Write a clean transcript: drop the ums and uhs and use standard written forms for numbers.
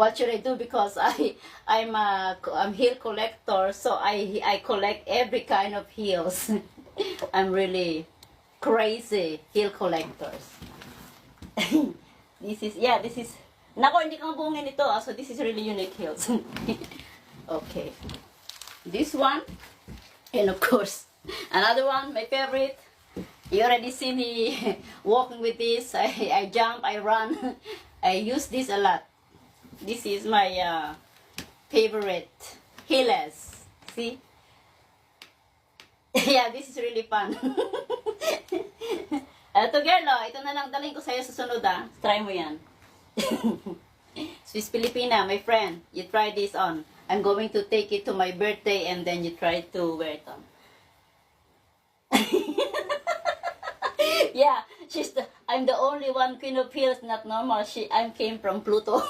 what should I do? Because I'm heel collector, so I collect every kind of heels. I'm really crazy heel collectors. This is, nako, hindi ka mabungin ito. So this is really unique heels. Okay. This one, and of course, another one, my favorite. You already see me walking with this. I jump, I run. I use this a lot. This is my favorite heels. See? Yeah, this is really fun. Ito girl, oh, ito na lang dalhin ko sa'yo sa sunod ah. Try mo yan. Swiss Filipina, my friend, you try this on. I'm going to take it to my birthday and then you try to wear it on. Yeah, I'm the only one queen of heels, not normal. I came from Pluto.